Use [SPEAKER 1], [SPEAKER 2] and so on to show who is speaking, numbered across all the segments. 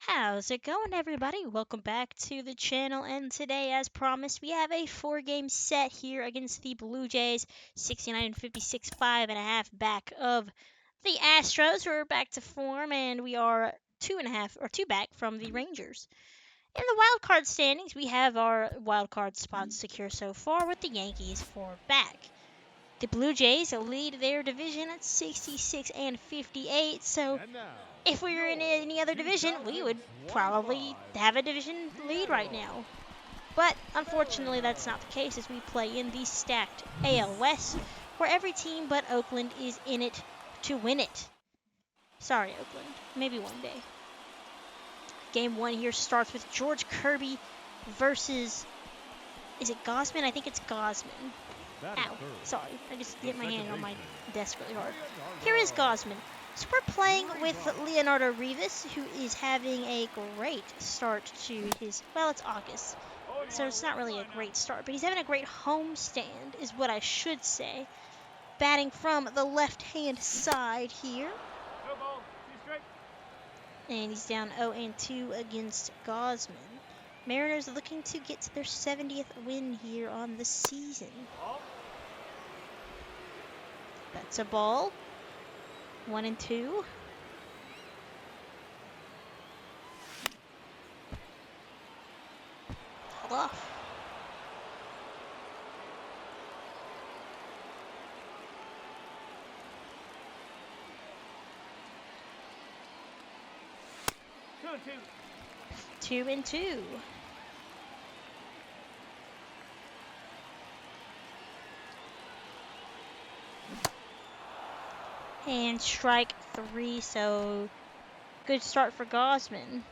[SPEAKER 1] How's it going, everybody? Welcome back to the channel, and today, as promised, we have a 4-game set here against the Blue Jays, 69 and 56, 5.5 back of the Astros, who are back to form, and we are 2.5 or 2 back from the Rangers. In the wild card standings, we have our wild card spots secure so far, with the Yankees 4 back. The Blue Jays lead their division at 66 and 58, so if we were in any other division, we would probably have a division lead right now. But unfortunately, that's not the case as we play in the stacked AL West, where every team but Oakland is in it to win it. Sorry, Oakland. Maybe one day. Game 1 here starts with George Kirby versus... Is it Gausman? I think it's Gausman. Ow. Sorry. I just hit my hand on my desk really hard. Here is Gausman. So we're playing with Leonardo Rivas, who is having a great start to his... Well, it's August, so it's not really a great start, but he's having a great homestand, is what I should say. Batting from the left-hand side here. And he's down 0-2 against Gausman. Mariners are looking to get to their 70th win here on the season. That's a ball. 1-2. Hold off. 2-2. And strike 3, so good start for Gausman.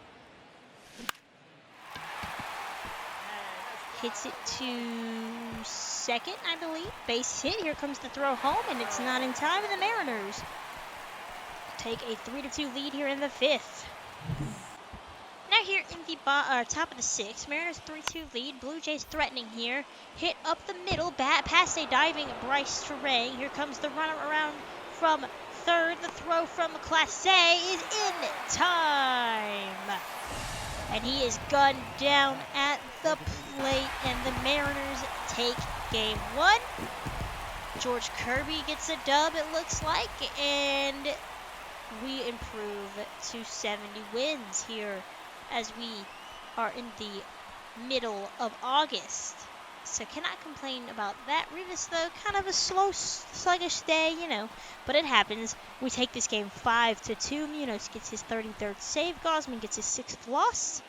[SPEAKER 1] Hits it to second, I believe. Base hit. Here comes the throw home, and it's not in time, and the Mariners take a 3-2 lead here in the 5th. Now here in the top of the 6th, Mariners 3-2 lead. Blue Jays threatening here. Hit up the middle, past a diving Bryce Terang. Here comes the runner around from third. The throw from Clase is in time. And he is gunned down at the plate, and the Mariners take game 1. George Kirby gets a dub, it looks like, and we improve to 70 wins here as we are in the middle of August. So cannot complain about that. Rivas, though, kind of a slow, sluggish day, but it happens. We take this game 5-2. Munoz gets his 33rd save. Gausman gets his 6th loss.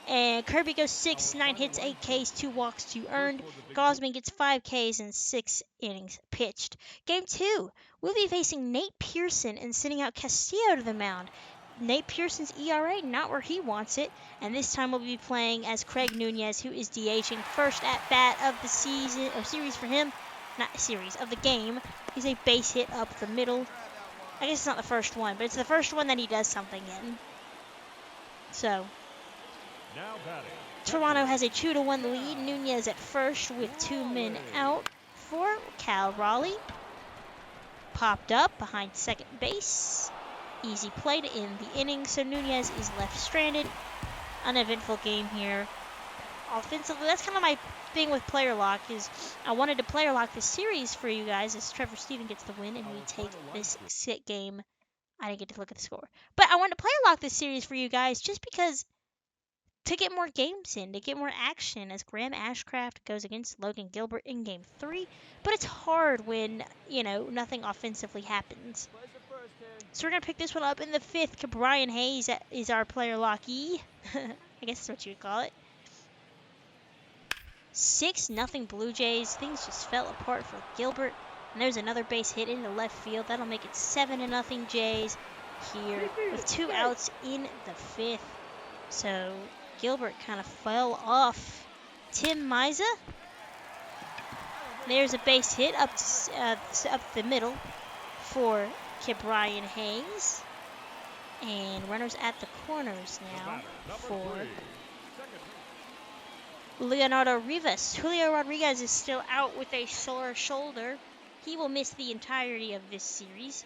[SPEAKER 1] And Kirby goes 6, 9 hits, 8 Ks, 2 walks, 2 earned. Gausman gets 5 Ks and 6 innings pitched. Game 2, we'll be facing Nate Pearson and sending out Castillo to the mound. Nate Pearson's ERA not where he wants it, and this time we'll be playing as Craig Nunez, who is DHing first at bat of the season or series for him, not series of the game. He's a base hit up the middle. I guess it's not the first one, but it's the first one that he does something in. So Toronto has a 2-1 lead. Nunez at first with 2 men out for Cal Raleigh. Popped up behind second base. Easy play to end the inning, so Nunez is left stranded. Uneventful game here. Offensively, that's kind of my thing with player lock, is I wanted to player lock this series for you guys as Trevor Stephen gets the win and we take this sit game. I didn't get to look at the score. But I wanted to player lock this series for you guys just because to get more games in, to get more action as Graham Ashcraft goes against Logan Gilbert in Game 3. But it's hard when, nothing offensively happens. So we're going to pick this one up in the 5th. Brian Hayes is our player lockee. I guess that's what you would call it. 6-0 Blue Jays. Things just fell apart for Gilbert. And there's another base hit into left field. That'll make it 7-0 Jays here with 2 outs in the 5th. So Gilbert kind of fell off. Tim Miza. There's a base hit up the middle for Brian Hayes. And runners at the corners now for Leonardo Rivas. Julio Rodriguez is still out with a sore shoulder. He will miss the entirety of this series.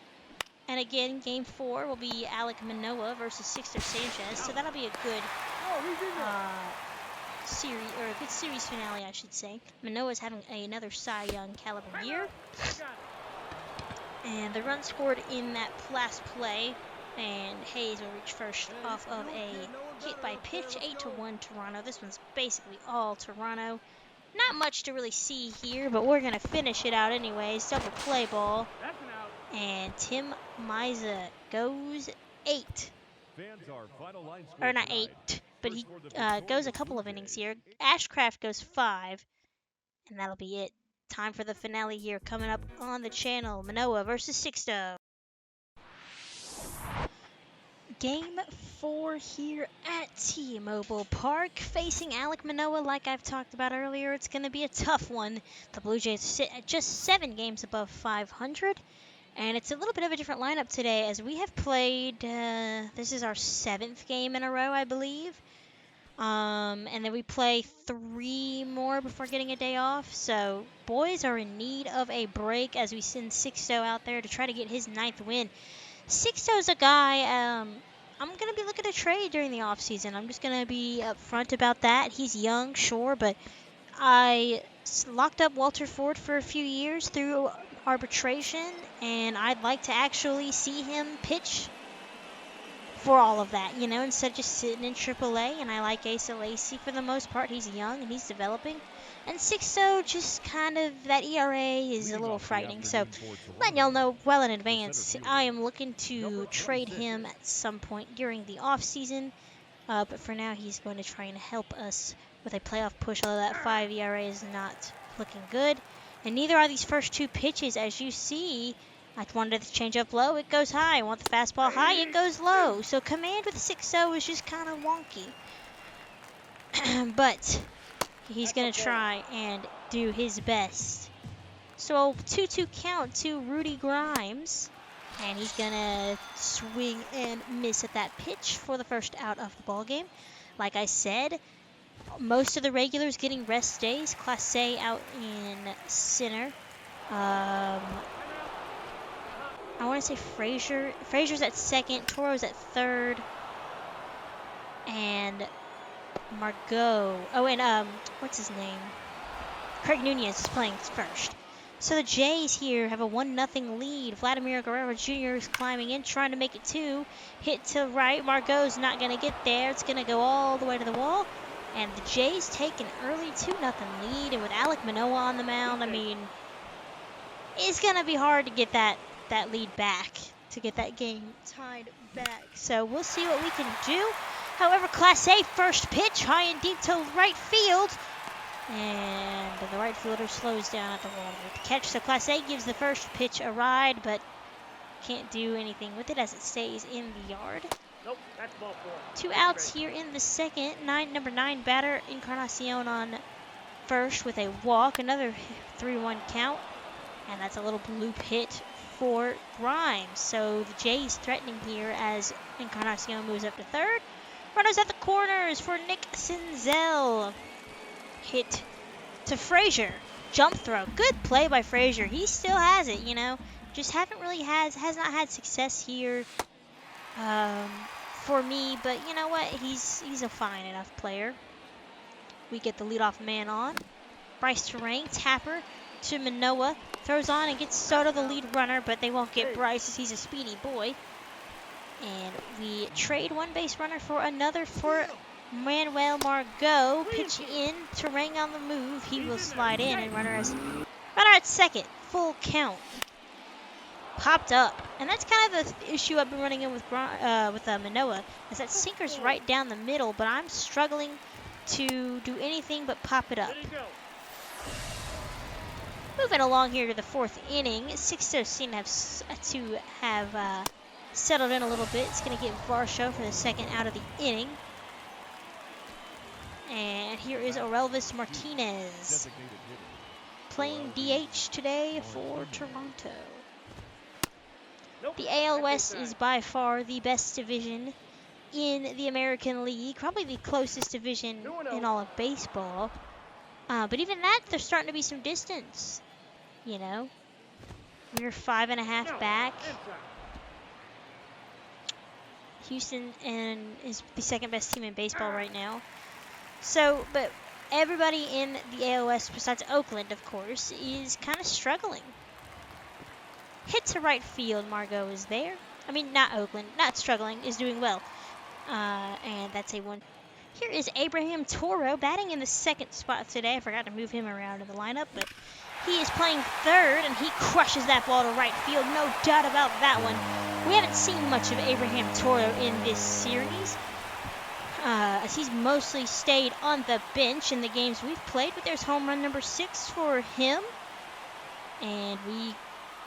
[SPEAKER 1] And again, game 4 will be Alek Manoah versus Sixto Sanchez. So that'll be a good series, or a good series finale, I should say. Manoah's having another Cy Young caliber year. And the run scored in that last play, and Hayes will reach first off of a hit by pitch, 8-1 Toronto. This one's basically all Toronto. Not much to really see here, but we're going to finish it out anyways. Double play ball. And Tim Miza goes 8. Or not 8, but he goes a couple of innings here. Ashcraft goes 5, and that'll be it. Time for the finale here coming up on the channel. Manoah versus Sixto. Game 4 here at T-Mobile Park. Facing Alek Manoah, like I've talked about earlier, it's going to be a tough one. The Blue Jays sit at just 7 games above 500. And it's a little bit of a different lineup today, as we have played, this is our 7th game in a row, I believe. And then we play 3 more before getting a day off. So boys are in need of a break as we send Sixto out there to try to get his 9th win. Sixto's a guy I'm going to be looking to trade during the offseason. I'm just going to be upfront about that. He's young, sure, but I locked up Walter Ford for a few years through arbitration, and I'd like to actually see him pitch for all of that, instead of just sitting in AAA. And I like Asa Lacy for the most part. He's young and he's developing. And Sixto, just kind of, that ERA is a little frightening. So letting y'all know well in advance, I am looking to trade him at some point during the offseason. But for now, he's going to try and help us with a playoff push, although that 5 ERA is not looking good. And neither are these first 2 pitches, as you see. I wanted to change up low, it goes high. I want the fastball high, it goes low. So command with 6-0 is just kind of wonky. But he's going to try and do his best. So 2-2 count to Rudy Grimes. And he's going to swing and miss at that pitch for the first out of the ball game. Like I said, most of the regulars getting rest days. Class A out in center. I want to say Frazier. Frazier's at second. Toro's at third. And Margot. Oh, and what's his name? Craig Nunez is playing first. So the Jays here have a 1-0 lead. Vladimir Guerrero Jr. is climbing in, trying to make it 2. Hit to right. Margot's not going to get there. It's going to go all the way to the wall. And the Jays take an early 2-0 lead. And with Alek Manoah on the mound, I mean, it's going to be hard to get that lead back, to get that game tied back. So we'll see what we can do. However, Class A first pitch, high and deep to right field. And the right fielder slows down at the wall with the catch. So Class A gives the first pitch a ride, but can't do anything with it as it stays in the yard.
[SPEAKER 2] Nope, that's ball 4.
[SPEAKER 1] 2 outs here in the second. Number 9 batter, Encarnacion on first with a walk. Another 3-1 count. And that's a little bloop hit for Grimes. So the Jays threatening here as Encarnacion moves up to third. Runners at the corners for Nick Senzel. Hit to Frazier. Jump throw. Good play by Frazier. He still has it, Just has not had success here for me. But you know what? He's a fine enough player. We get the leadoff man on. Bryce Terang, tapper to Manoah. Throws on and gets Soto, the lead runner, but they won't get Bryce as he's a speedy boy. And we trade one base runner for another for Manuel Margot. Pitch in, Terang on the move. He will slide in, and runner at second. Full count. Popped up. And that's kind of the issue I've been running in with Manoah, is that sinker's right down the middle, but I'm struggling to do anything but pop it up. Moving along here to the 4th inning, Sixto seem to have settled in a little bit. It's going to get Varsho for the second out of the inning. And here is Orelvis Martinez playing DH today for Toronto. The AL West is by far the best division in the American League, probably the closest division in all of baseball. But even that, there's starting to be some distance. We're 5.5 back. Houston and is the second best team in baseball right now. So, but everybody in the AL West, besides Oakland, of course, is kind of struggling. Hit to right field, Margot is there. I mean, not Oakland, not struggling, is doing well. And that's a one. Here is Abraham Toro batting in the second spot today. I forgot to move him around in the lineup, but he is playing third, and he crushes that ball to right field. No doubt about that one. We haven't seen much of Abraham Toro in this series, as he's mostly stayed on the bench in the games we've played, but there's home run number 6 for him. And we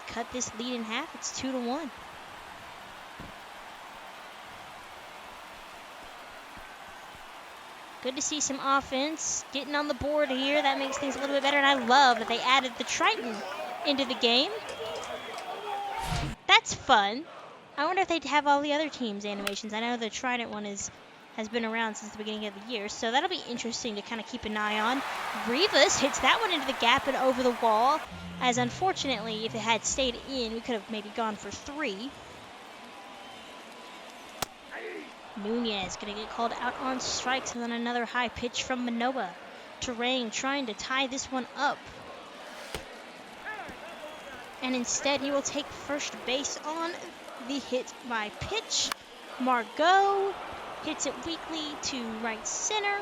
[SPEAKER 1] cut this lead in half. It's 2-1. Good to see some offense getting on the board here. That makes things a little bit better, and I love that they added the Triton into the game. That's fun. I wonder if they'd have all the other teams' animations. I know the Trident one has been around since the beginning of the year, so that'll be interesting to kind of keep an eye on. Rivas hits that one into the gap and over the wall, as unfortunately, if it had stayed in, we could have maybe gone for 3. Nunez going to get called out on strikes, and then another high pitch from Manoa. Terang trying to tie this one up. And instead, he will take first base on the hit by pitch. Margot hits it weakly to right center.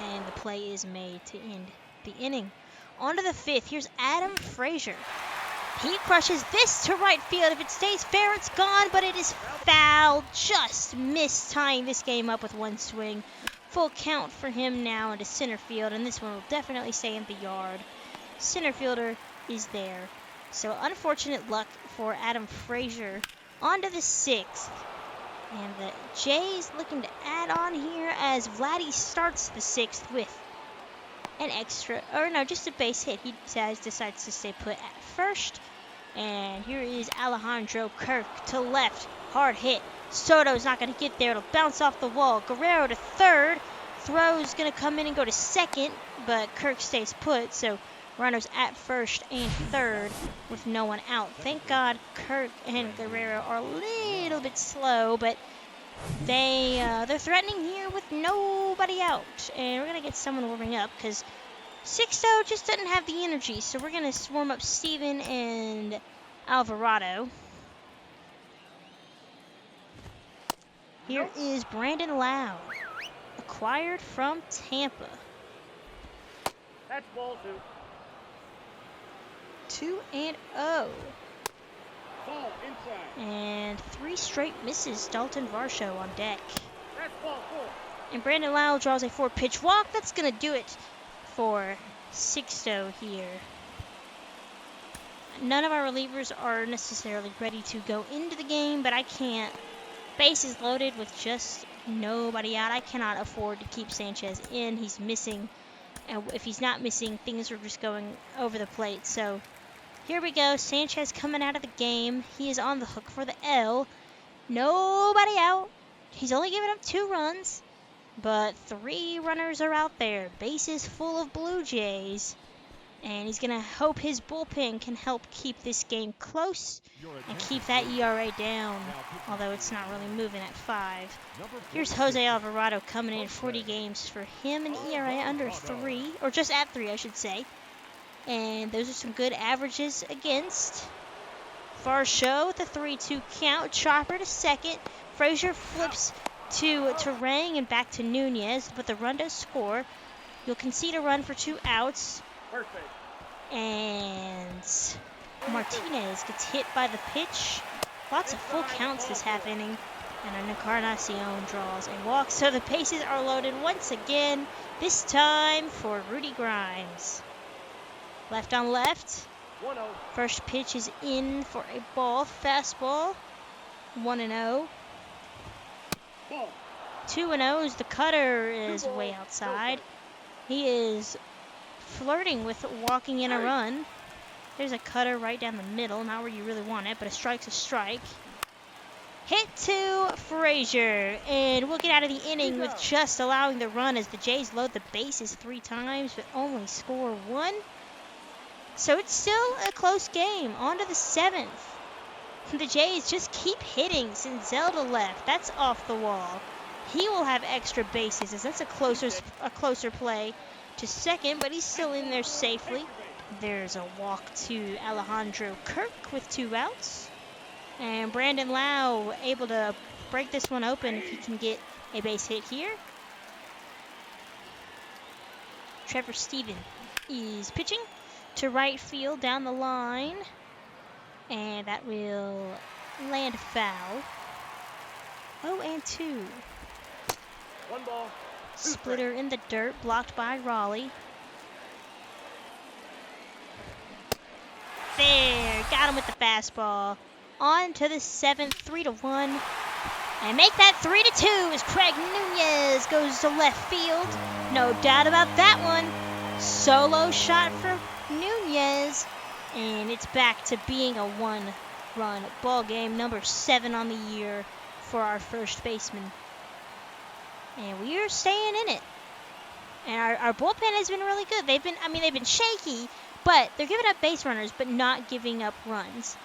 [SPEAKER 1] And the play is made to end the inning. On to the 5th. Here's Adam Frazier. He crushes this to right field. If it stays fair, it's gone, but it is foul. Just missed tying this game up with one swing. Full count for him now into center field, and this one will definitely stay in the yard. Center fielder is there. So unfortunate luck for Adam Frazier. On to the 6th. And the Jays looking to add on here as Vladdy starts the 6th with an extra, or no, just a base hit. He decides to stay put at first. And here is Alejandro Kirk to left. Hard hit. Soto's not going to get there. It'll bounce off the wall. Guerrero to third. Throw's going to come in and go to second, but Kirk stays put. So runners at first and third with no one out. Thank God Kirk and Guerrero are a little bit slow, but they're threatening here with nobody out. And we're going to get someone warming up because Sixto just doesn't have the energy. So we're going to warm up Steven and Alvarado. Here is Brandon Lau, acquired from Tampa.
[SPEAKER 2] That's ball 2.
[SPEAKER 1] 2-0.
[SPEAKER 2] Ball inside.
[SPEAKER 1] And 3 straight misses. Dalton Varsho on deck.
[SPEAKER 2] That's ball 4.
[SPEAKER 1] And Brandon Lau draws a 4-pitch walk. That's going to do it for Sixto here. None of our relievers are necessarily ready to go into the game, but I can't. Bases loaded with just nobody out. I cannot afford to keep Sanchez in. He's missing. And if he's not missing, things are just going over the plate. So here we go. Sanchez coming out of the game. He is on the hook for the L. Nobody out. He's only given up 2 runs, but 3 runners are out there. Bases full of Blue Jays. And he's going to hope his bullpen can help keep this game close and keep that ERA down, although it's not really moving at 5. Here's Jose Alvarado coming in. 40 games for him, an ERA under 3, or just at 3, I should say. And those are some good averages against. Varsho, the 3-2 count. Chopper to second. Frazier flips to Terang and back to Nunez, but the run does score. You'll concede a run for 2 outs.
[SPEAKER 2] Perfect.
[SPEAKER 1] And Martinez gets hit by the pitch. Lots of full counts this half inning. And Encarnacion draws a walk. So the bases are loaded once again, this time for Rudy Grimes. Left on left.
[SPEAKER 2] 1-0.
[SPEAKER 1] First pitch is in for a ball. Fastball. 1-0.
[SPEAKER 2] Ball.
[SPEAKER 1] 2-0 is the cutter is way outside. He is flirting with walking in a run. There's a cutter right down the middle, not where you really want it, but a strike's a strike. Hit to Frazier, and we'll get out of the inning with just allowing the run as the Jays load the bases 3 times, but only score 1. So it's still a close game. On to the 7th. The Jays just keep hitting since Zelda left. That's off the wall. He will have extra bases as that's a closer play to second, but he's still in there safely. There's a walk to Alejandro Kirk with 2 outs. And Brandon Lau able to break this one open if he can get a base hit here. Trevor Stephen is pitching to right field down the line. And that will land foul. 0-2.
[SPEAKER 2] 1 ball. 2
[SPEAKER 1] Splitter in the dirt, blocked by Raleigh. There, got him with the fastball. On to the 7th, 3-1. And make that 3-2 as Craig Nunez goes to left field. No doubt about that one. Solo shot for Nunez. And it's back to being a 1-run ball game, number 7 on the year for our first baseman. And we are staying in it. And our bullpen has been really good. They've been shaky, but they're giving up base runners, but not giving up runs.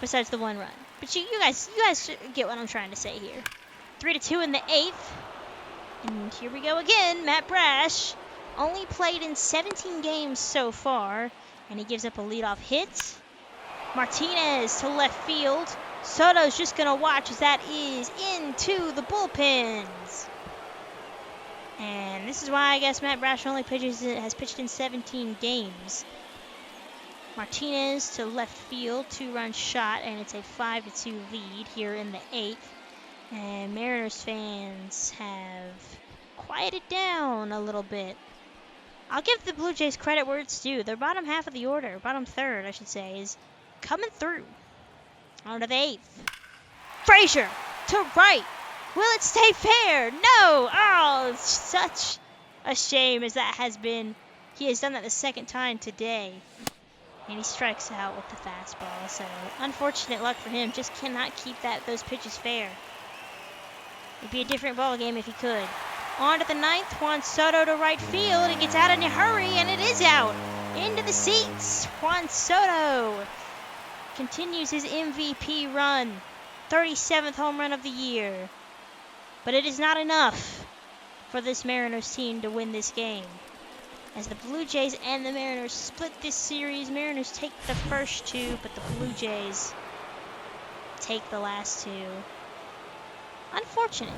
[SPEAKER 1] Besides the 1 run. But you guys get what I'm trying to say here. 3-2 in the 8th. And here we go again. Matt Brash only played in 17 games so far, and he gives up a leadoff hit. Martinez to left field. Soto's just going to watch as that is into the bullpens. And this is why I guess Matt Brash only has pitched in 17 games. Martinez to left field, 2-run shot, and it's a 5-2 lead here in the 8th. And Mariners fans have quieted down a little bit. I'll give the Blue Jays credit where it's due. Their bottom half of the order, bottom third, I should say, is coming through. On to the 8th. Frazier to right. Will it stay fair? No! Oh, such a shame as that has been. He has done that the 2nd time today. And he strikes out with the fastball. So, unfortunate luck for him. Just cannot keep those pitches fair. It'd be a different ball game if he could. On to the 9th. Juan Soto to right field. It gets out in a hurry, and it is out. Into the seats. Juan Soto continues his MVP run. 37th home run of the year. But it is not enough for this Mariners team to win this game. As the Blue Jays and the Mariners split this series, Mariners take the first 2, but the Blue Jays take the last 2. Unfortunate.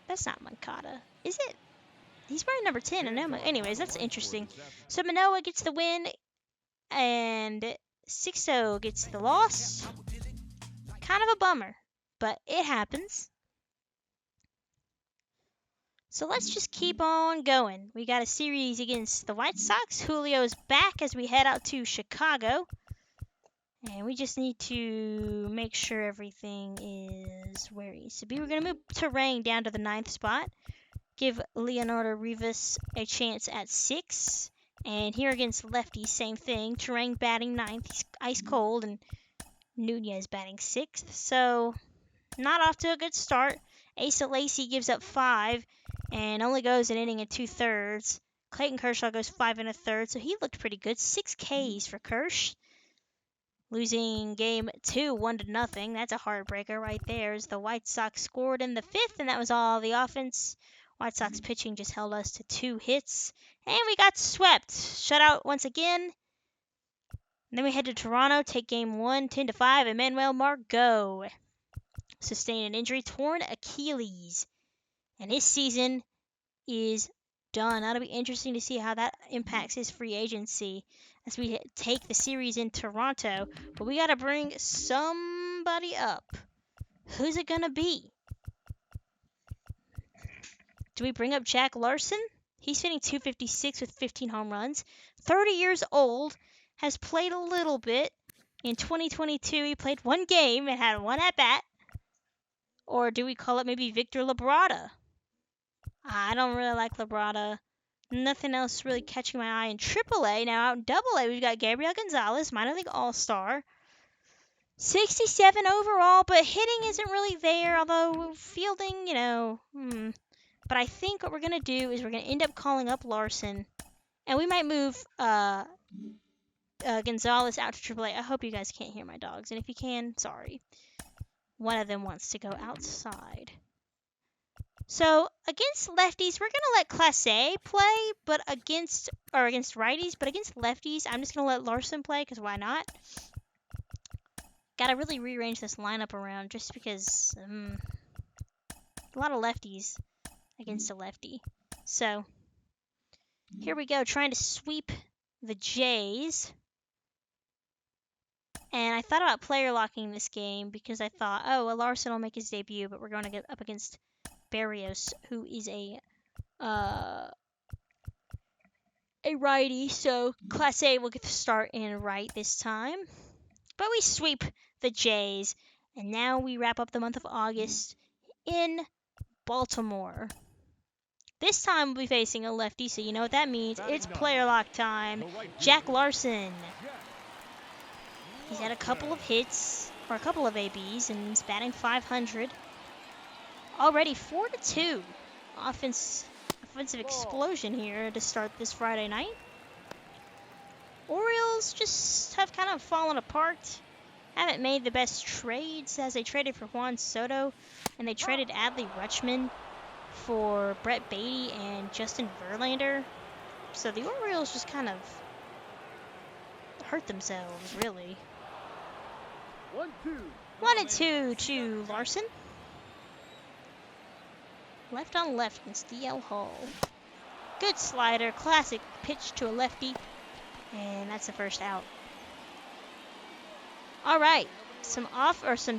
[SPEAKER 1] That's not Moncada, is it? He's wearing number 10. I know. Anyways, that's interesting. So Manoah gets the win, and Sixto gets the loss. Kind of a bummer, but it happens. So let's just keep on going. We got a series against the White Sox. Julio's back as we head out to Chicago. And we just need to make sure everything is where he needs to be. We're going to move Terang down to the 9th spot. Give Leonardo Rivas a chance at 6. And here against lefties, same thing. Terang batting 9th. He's ice cold. And Nunez batting 6th. So, not off to a good start. Asa Lacy gives up 5 and only goes an inning and 2/3. Clayton Kershaw goes 5 1/3, so he looked pretty good. 6 Ks for Kersh. Losing game 2, 1-0. That's a heartbreaker right there as the White Sox scored in the 5th, and that was all the offense. White Sox pitching just held us to 2 hits, and we got swept. Shutout once again. And then we head to Toronto, take game 1, 10-5, and Manuel Margot sustained an injury, torn Achilles. And his season is done. That'll be interesting to see how that impacts his free agency as we take the series in Toronto. But we got to bring somebody up. Who's it going to be? Do we bring up Jack Larson? He's hitting .256 with 15 home runs. 30 years old. Has played a little bit. In 2022, he played 1 game and had 1 at-bat. Or do we call it maybe Victor Labrada? I don't really like Labrada. Nothing else really catching my eye in AAA. Now out in AA, we've got Gabriel Gonzalez, minor league all-star. 67 overall, but hitting isn't really there, although fielding, But I think what we're going to do is we're going to end up calling up Larson. And we might move Gonzalez out to AAA. I hope you guys can't hear my dogs, and if you can, sorry. One of them wants to go outside. So against lefties, we're gonna let Class A play, but against righties, but against lefties, I'm just gonna let Larson play because why not? Gotta really rearrange this lineup around just because a lot of lefties against a lefty. So here we go, trying to sweep the Jays. And I thought about player locking this game because I thought, oh, well, Larson will make his debut, but we're going to get up against Barrios, who is a righty. So Class A will get to start in right this time. But we sweep the Jays, and now we wrap up the month of August in Baltimore. This time we'll be facing a lefty, so you know what that means. It's player lock time. Jack Larson. He's had a couple of hits, or a couple of ABs, and he's batting .500. Already 4-2. Offensive explosion here to start this Friday night. Orioles just have kind of fallen apart. Haven't made the best trades as they traded for Juan Soto, and they traded Adley Rutschman for Brett Beatty and Justin Verlander. So the Orioles just kind of hurt themselves, really. 1-2 to Larson. Left on left against DL Hall. Good slider, classic pitch to a lefty, and that's the first out. All right, some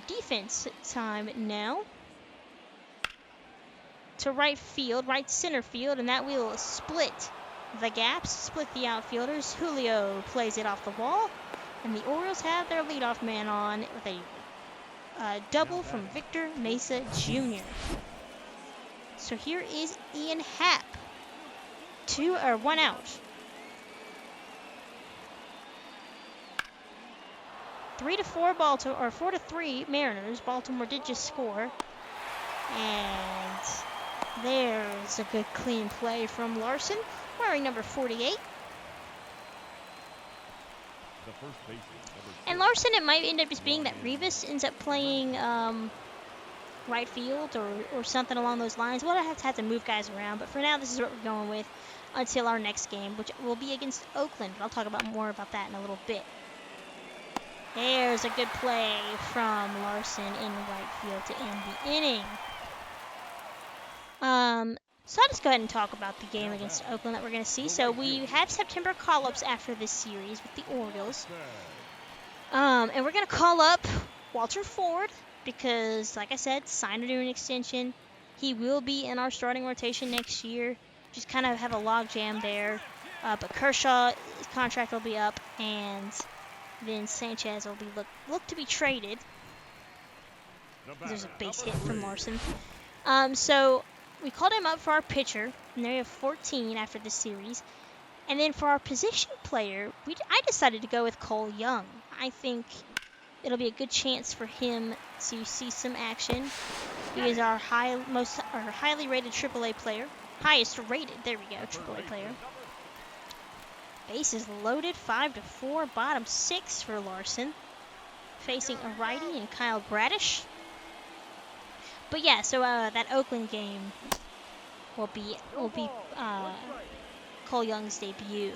[SPEAKER 1] defense time now. To right center field, and that will split the gaps, split the outfielders. Julio plays it off the wall. And the Orioles have their leadoff man on with a double from Victor Mesa Jr. So here is Ian Happ. 1 out. 3-4 Baltimore, or 4-3 Mariners. Baltimore did just score. And there's a good clean play from Larson, wearing number 48. And Larson, it might end up just being that Rivas ends up playing right field or something along those lines. We'll have to move guys around, but for now, this is what we're going with until our next game, which will be against Oakland. But I'll talk more about that in a little bit. There's a good play from Larson in right field to end the inning. So I'll just go ahead and talk about the game against Oakland that we're going to see. So we have September call-ups after this series with the Orioles. And we're going to call up Walter Ford because, like I said, signed a new extension. He will be in our starting rotation next year. Just kind of have a logjam there. But Kershaw, his contract will be up, and then Sanchez will be look to be traded. There's a base hit from Larson. So we called him up for our pitcher, and there we have 14 after this series. And then for our position player, I decided to go with Cole Young. I think it'll be a good chance for him to see some action. He is our highly rated AAA player. Highest rated, there we go, AAA player. Bases loaded, 5-4, bottom 6 for Larson. Facing a righty and Kyle Bradish. But yeah, so that Oakland game will be Cole Young's debut.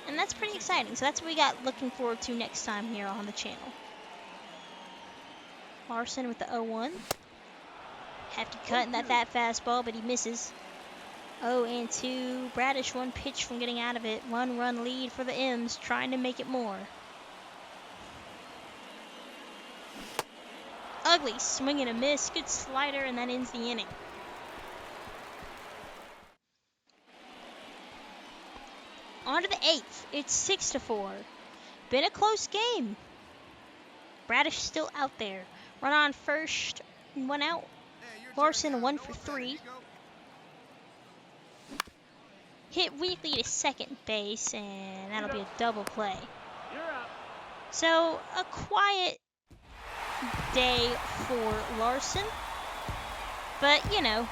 [SPEAKER 1] And that's pretty exciting. So that's what we got looking forward to next time here on the channel. Larson with the 0-1. Hefty cut in that fastball, but he misses. 0-2. Bradish 1 pitch from getting out of it. 1-run lead for the M's, trying to make it more. Ugly swing and a miss. Good slider, and that ends the inning. On to the 8th. It's 6-4. Been a close game. Bradish still out there. Run on first, 1 out. Larson 1 for 3. Hit weakly to second base, and that'll be a double play. So a quiet day for Larson, but you know,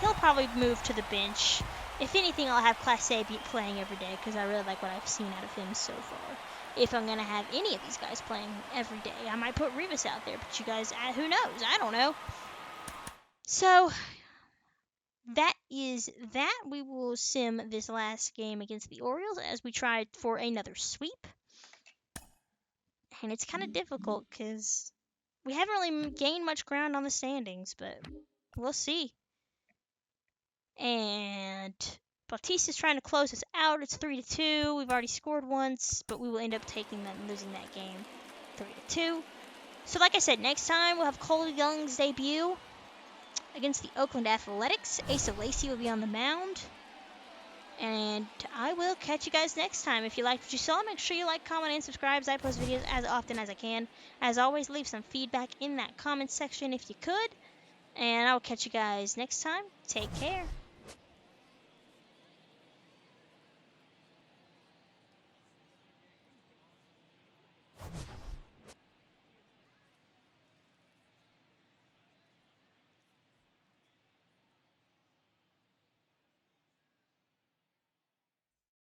[SPEAKER 1] he'll probably move to the bench. If anything, I'll have Class A playing every day because I really like what I've seen out of him so far. if I'm going to have any of these guys playing every day. I might put Rivas out there, but you guys, who knows? I don't know. So that is that. We will sim this last game against the Orioles as we try for another sweep. And it's kind of difficult because we haven't really gained much ground on the standings, but we'll see. And Bautista's trying to close us out. It's 3-2. We've already scored once, but we will end up taking that and losing that game 3-2. So like I said, next time we'll have Cole Young's debut against the Oakland Athletics. Asa Lacey will be on the mound. And I will catch you guys next time. If you liked what you saw, make sure you like, comment, and subscribe as I post videos as often as I can. As always, leave some feedback in that comment section if you could. And I will catch you guys next time. Take care.